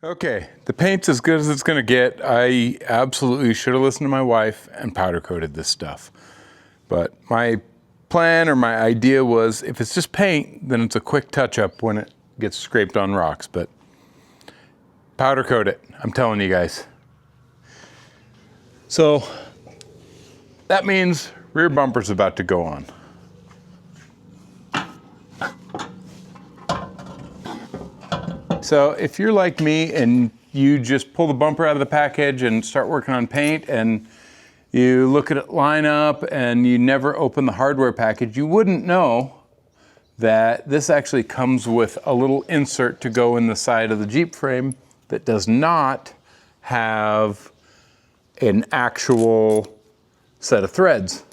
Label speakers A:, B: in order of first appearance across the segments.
A: Okay, the paint's as good as it's gonna get. I absolutely should have listened to my wife and powder coated this stuff. But my plan or my idea was if it's just paint, then it's a quick touch up when it gets scraped on rocks, but powder coat it, I'm telling you guys. So that means rear bumper's about to go on. So if you're like me and you just pull the bumper out of the package and start working on paint and you look at it line up and you never open the hardware package, you wouldn't know that this actually comes with a little insert to go in the side of the Jeep frame that does not have an actual set of threads,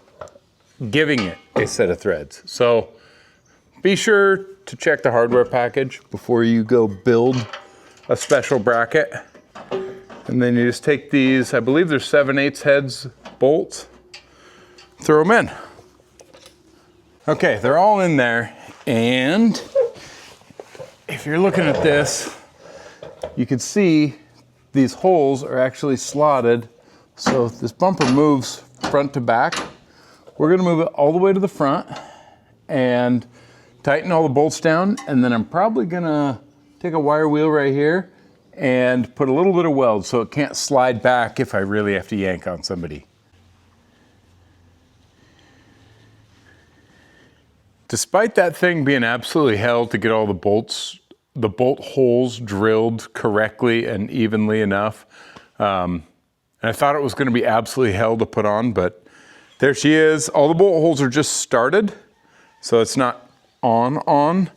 A: giving it a set of threads. So be sure to check the hardware package before you go build a special bracket. And then you just take these, I believe they're 7/8 heads bolts, throw them in. Okay, they're all in there. And if you're looking at this, you can see these holes are actually slotted. So if this bumper moves front to back, we're gonna move it all the way to the front and tighten all the bolts down, and then I'm probably gonna take a wire wheel right here and put a little bit of weld so it can't slide back if I really have to yank on somebody. Despite that thing being absolutely hell to get all the bolts, the bolt holes drilled correctly and evenly enough, and I thought it was gonna be absolutely hell to put on, but there she is. All the bolt holes are just started, so it's not on,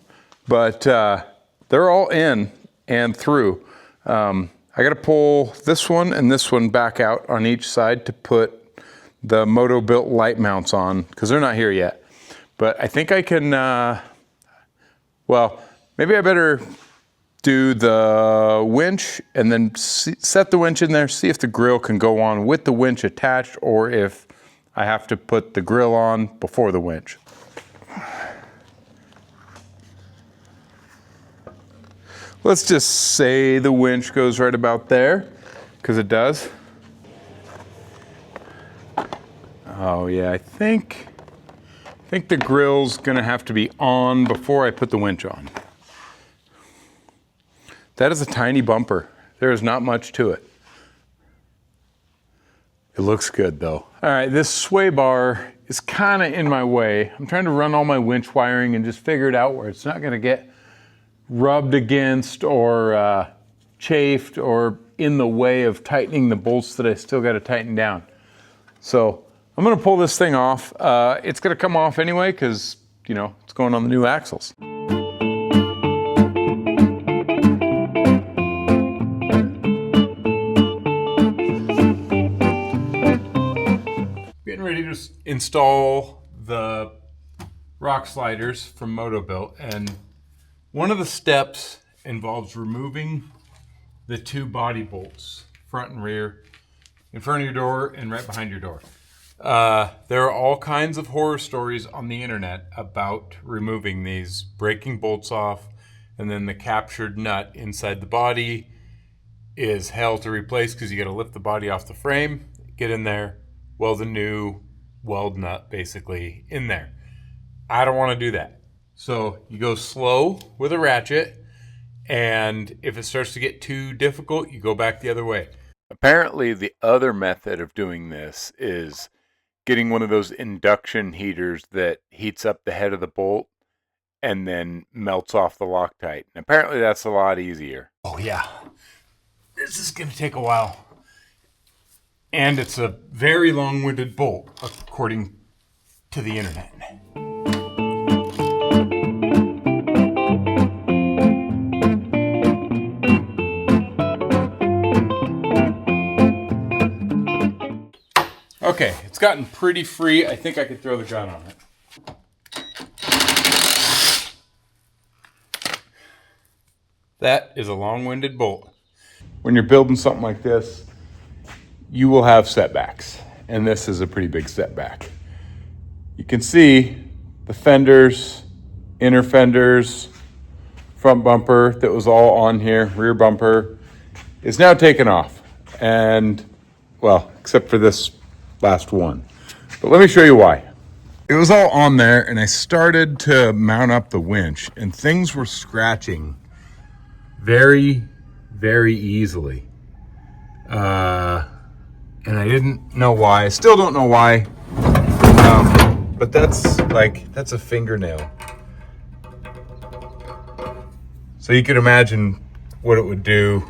A: but they're all in and through. I gotta pull this one and this one back out on each side to put the Moto built light mounts on, because they're not here yet. But I think I can, well, maybe I better do the winch and then set the winch in there, see if the grill can go on with the winch attached or if I have to put the grill on before the winch. Let's just say the winch goes right about there, because it does. Oh yeah, I think the grill's gonna have to be on before I put the winch on. That is a tiny bumper. There is not much to it. It looks good though. All right, this sway bar is kind of in my way. I'm trying to run all my winch wiring and just figure it out where it's not gonna get rubbed against or chafed or in the way of tightening the bolts that I still got to tighten down. So I'm going to pull this thing off. It's going to come off anyway because, you know, it's going on the new axles. Getting ready to install the rock sliders from Moto Built, and one of the steps involves removing the two body bolts, front and rear, in front of your door and right behind your door. There are all kinds of horror stories on the internet about removing these, breaking bolts off, and then the captured nut inside the body is hell to replace because you got to lift the body off the frame, get in there, weld a new weld nut basically in there. I don't want to do that. So you go slow with a ratchet, and if it starts to get too difficult, you go back the other way. Apparently the other method of doing this is getting one of those induction heaters that heats up the head of the bolt and then melts off the Loctite. And apparently that's a lot easier. Oh yeah, this is gonna take a while. And it's a very long-winded bolt, according to the internet. Okay, it's gotten pretty free. I think I could throw the gun on it. That is a long-winded bolt. When you're building something like this, you will have setbacks, and this is a pretty big setback. You can see the fenders, inner fenders, front bumper that was all on here, rear bumper, is now taken off. And, well, except for this last one. But let me show you why. It was all on there, and I started to mount up the winch, and things were scratching very, very easily. And I didn't know why. I still don't know why. But that's a fingernail. So you could imagine what it would do,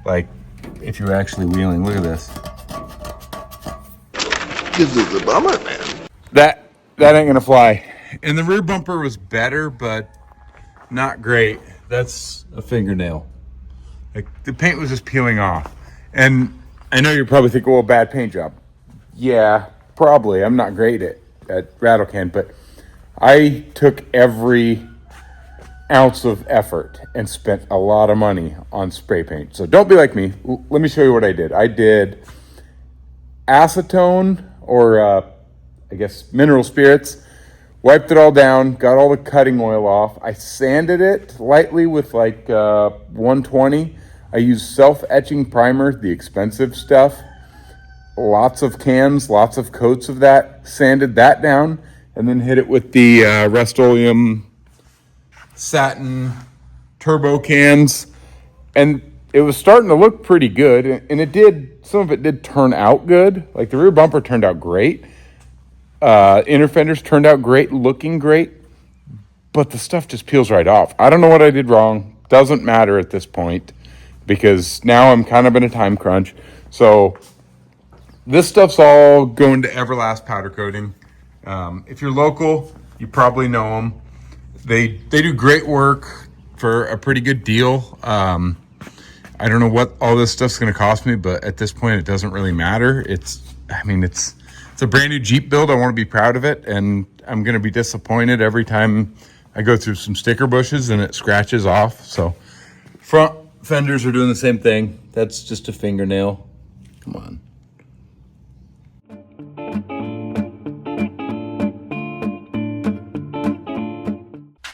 A: like, if you were actually wheeling. Look at this.
B: This is a bummer, man.
A: That ain't gonna fly. And the rear bumper was better, but not great. That's a fingernail. Like, the paint was just peeling off. And I know you're probably thinking, well, bad paint job. Yeah, probably. I'm not great at rattle can, but I took every ounce of effort and spent a lot of money on spray paint. So don't be like me. Let me show you what I did. I did acetone, or I guess mineral spirits, wiped it all down, got all the cutting oil off. I sanded it lightly with like 120. I used self-etching primer, the expensive stuff. Lots of cans, lots of coats of that, sanded that down, and then hit it with the Rust-Oleum satin turbo cans. And it was starting to look pretty good, and it did. Some of it did turn out good. Like, the rear bumper turned out great. Inner fenders turned out great, looking great, but the stuff just peels right off. I don't know what I did wrong. Doesn't matter at this point, because now I'm kind of in a time crunch. So this stuff's all going to Everlast powder coating. If you're local, you probably know them. They do great work for a pretty good deal. I don't know what all this stuff's going to cost me, but at this point, it doesn't really matter. It's a brand new Jeep build. I want to be proud of it, and I'm going to be disappointed every time I go through some sticker bushes and it scratches off. So front fenders are doing the same thing. That's just a fingernail. Come on.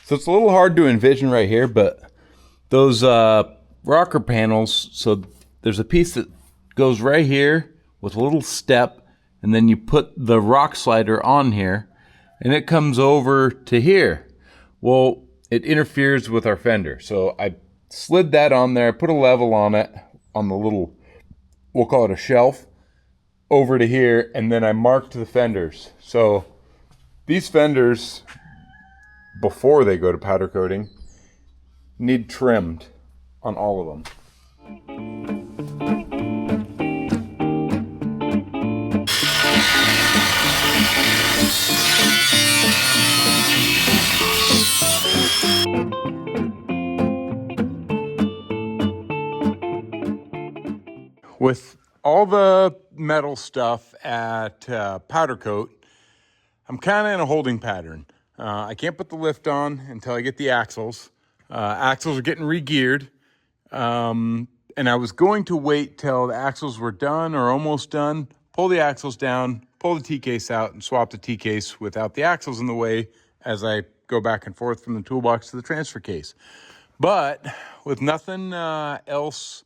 A: So it's a little hard to envision right here, but those rocker panels, so there's a piece that goes right here with a little step, and then you put the rock slider on here, and it comes over to here. Well, it interferes with our fender. So I slid that on there, put a level on it, on the little, we'll call it a shelf, over to here, and then I marked the fenders. So these fenders, before they go to powder coating, need trimmed on all of them. With all the metal stuff at powder coat, I'm kind of in a holding pattern. I can't put the lift on until I get the axles. Axles are getting re-geared. And I was going to wait till the axles were done or almost done, pull the axles down, pull the T-case out, and swap the T-case without the axles in the way as I go back and forth from the toolbox to the transfer case. But with nothing else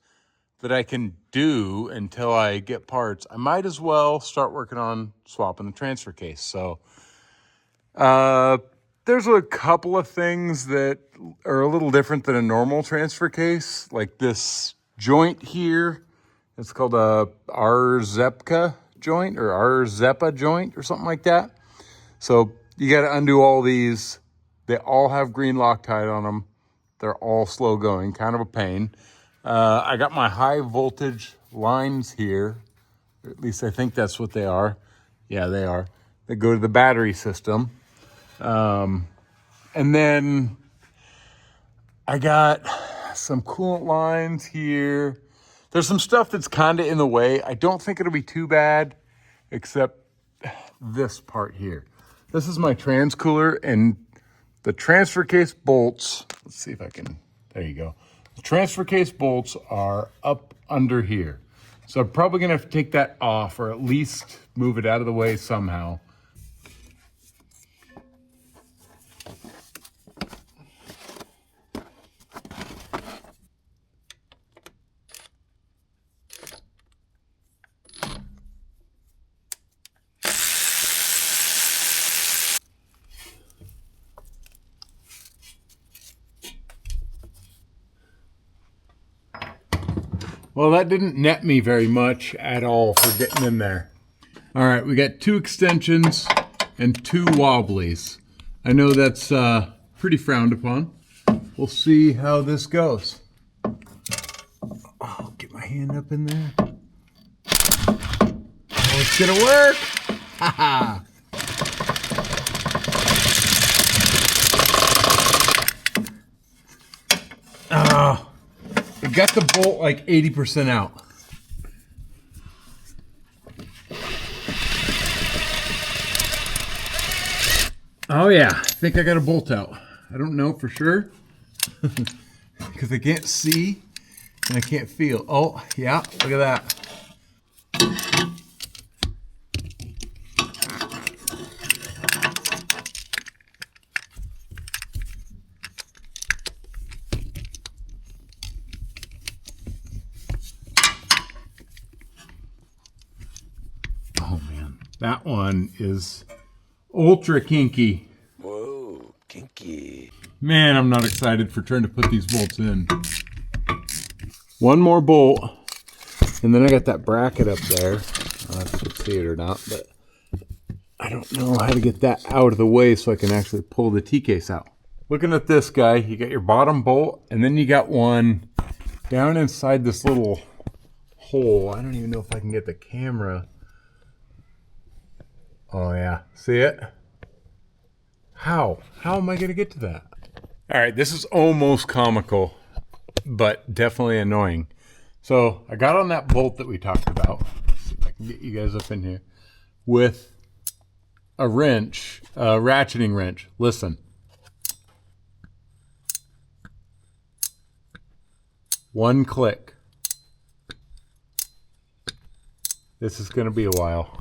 A: that I can do until I get parts, I might as well start working on swapping the transfer case. So there's a couple of things that are a little different than a normal transfer case, like this joint here. It's called a R-Zepka joint or R-Zepa joint or something like that. So you got to undo all these. They all have green Loctite on them. They're all slow going, kind of a pain. I got my high voltage lines here, or at least I think that's what they are. Yeah, they are. They go to the battery system. And then I got some coolant lines here. There's some stuff that's kind of in the way. I don't think it'll be too bad, except this part here. This is my trans cooler, and the transfer case bolts, let's see if I can, there you go. The transfer case bolts are up under here. So I'm probably gonna have to take that off, or at least move it out of the way somehow. Well, that didn't net me very much at all for getting in there. All right, we got 2 extensions and 2 wobblies. I know that's pretty frowned upon. We'll see how this goes. Oh, get my hand up in there. Oh, it's gonna work. Haha. Oh, we got the bolt like 80% out. Oh yeah, I think I got a bolt out. I don't know for sure because I can't see and I can't feel. Oh yeah, look at that. Oh man, that one is ultra kinky.
B: Whoa, kinky.
A: Man, I'm not excited for trying to put these bolts in. One more bolt, and then I got that bracket up there. I don't know if you can see it or not, but I don't know how to get that out of the way so I can actually pull the T-case out. Looking at this guy, you got your bottom bolt, and then you got one down inside this little hole. I don't even know if I can get the camera. Oh yeah, see it? How am I gonna get to that? All right, this is almost comical, but definitely annoying. So I got on that bolt that we talked about. Let's see if I can get you guys up in here with a wrench, a ratcheting wrench. Listen. One click. This is gonna be a while.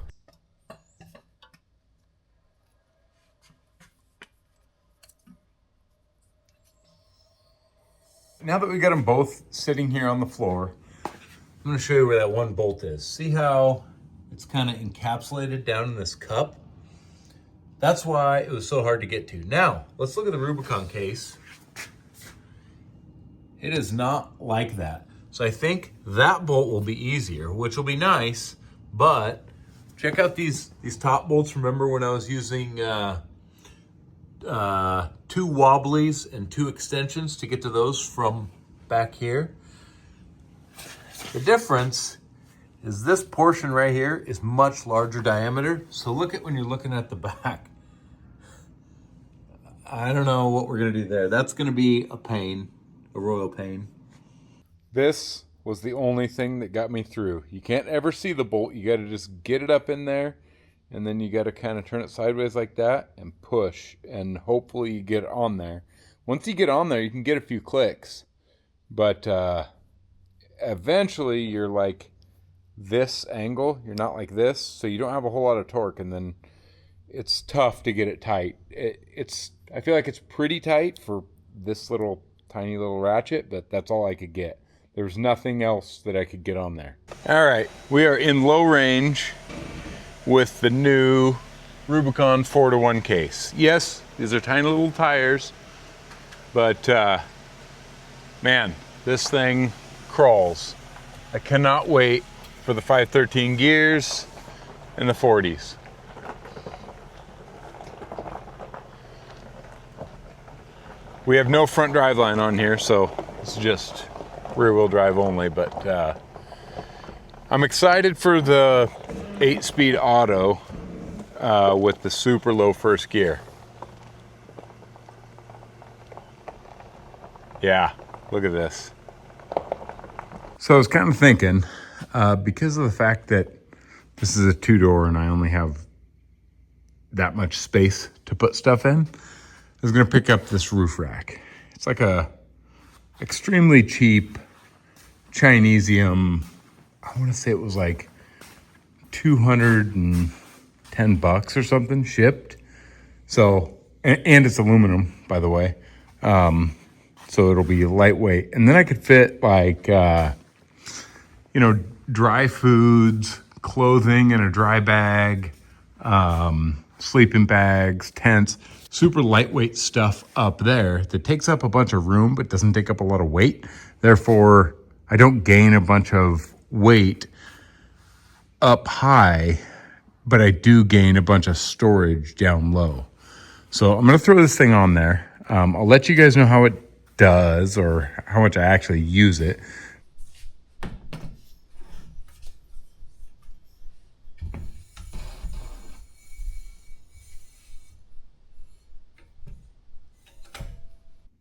A: Now that we got them both sitting here on the floor, I'm going to show you where that one bolt is. See how it's kind of encapsulated down in this cup? That's why it was so hard to get to. Now, let's look at the Rubicon case. It is not like that. So I think that bolt will be easier, which will be nice, but check out these top bolts. Remember when I was using 2 wobblies and 2 extensions to get to those from back here? The difference is this portion right here is much larger diameter. So look at when you're looking at the back. I don't know what we're gonna do there. That's gonna be a pain, a royal pain. This was the only thing that got me through. You can't ever see the bolt. You gotta just get it up in there, and then you got to kind of turn it sideways like that and push, and hopefully you get on there. Once you get on there, you can get a few clicks, but eventually you're like this angle. You're not like this, so you don't have a whole lot of torque, and then it's tough to get it tight. I feel like it's pretty tight for this little tiny little ratchet, but that's all I could get. There was nothing else that I could get on there. All right, we are in low range with the new Rubicon 4-to-1 case. Yes, these are tiny little tires, but man, this thing crawls. I cannot wait for the 513 gears and the 40s. We have no front drive line on here, so it's just rear wheel drive only, but I'm excited for the 8-speed auto with the super low first gear. Yeah, look at this. So I was kind of thinking, because of the fact that this is a 2-door and I only have that much space to put stuff in, I was gonna pick up this roof rack. It's like a extremely cheap Chinesium. I wanna say it was like $210 or something shipped. So, and it's aluminum, by the way. So it'll be lightweight. And then I could fit like, dry foods, clothing in a dry bag, sleeping bags, tents, super lightweight stuff up there that takes up a bunch of room but doesn't take up a lot of weight. Therefore, I don't gain a bunch of weight up high, but I do gain a bunch of storage down low. So I'm gonna throw this thing on there. I'll let you guys know how it does or how much I actually use it.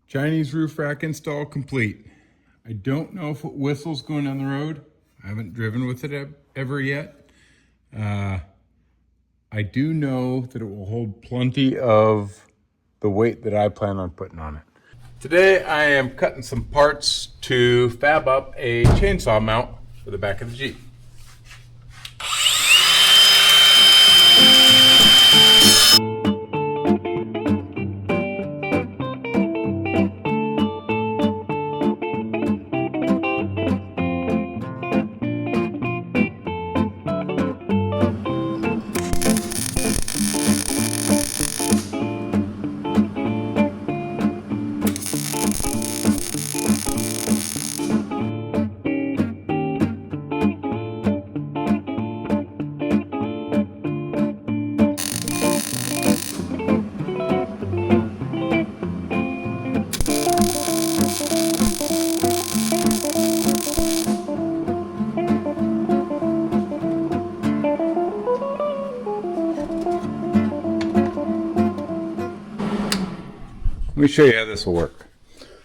A: Chinese roof rack install complete. I don't know if it whistles going down the road. I haven't driven with it ever yet. I do know that it will hold plenty of the weight that I plan on putting on it. Today I am cutting some parts to fab up a chainsaw mount for the back of the Jeep. Let me show you how this will work.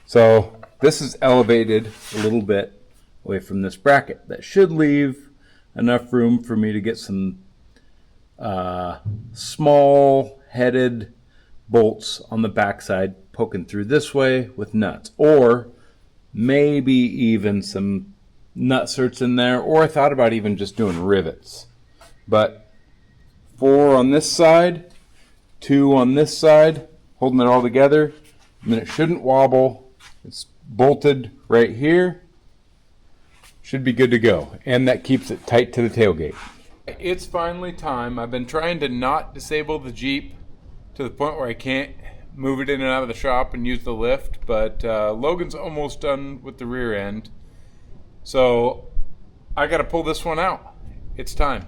A: So this is elevated a little bit away from this bracket. That should leave enough room for me to get some small headed bolts on the backside poking through this way with nuts, or maybe even some nut certs in there, or I thought about even just doing rivets. But 4 on this side, 2 on this side, holding it all together, and then it shouldn't wobble. It's bolted right here. Should be good to go. And that keeps it tight to the tailgate. It's finally time. I've been trying to not disable the Jeep to the point where I can't move it in and out of the shop and use the lift, but Logan's almost done with the rear end. So I gotta pull this one out. It's time.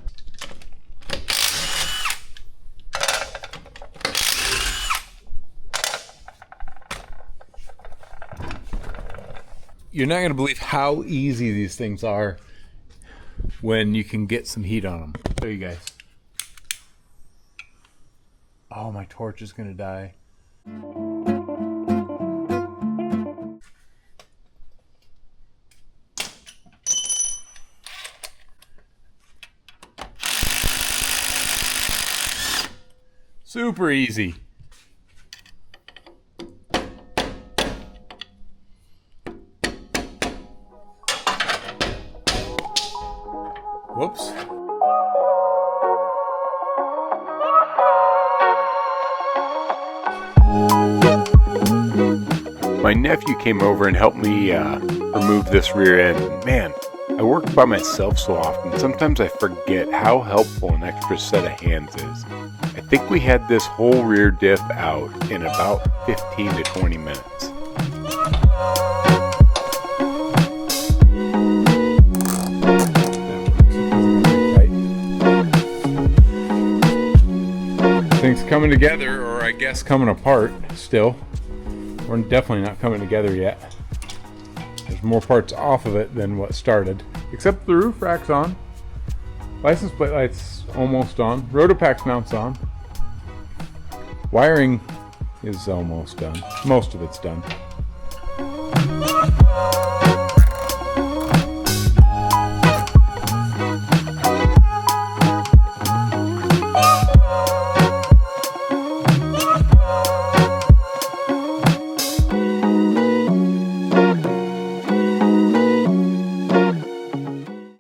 A: You're not going to believe how easy these things are when you can get some heat on them. I'll show you guys. Oh, my torch is going to die. Super easy. Whoops. My nephew came over and helped me remove this rear end. Man, I work by myself so often, sometimes I forget how helpful an extra set of hands is. I think we had this whole rear diff out in about 15 to 20 minutes. Things coming together, or I guess coming apart still. We're definitely not coming together yet. There's more parts off of it than what started. Except the roof rack's on. License plate light's almost on. Rotopax mount's on. Wiring is almost done. Most of it's done.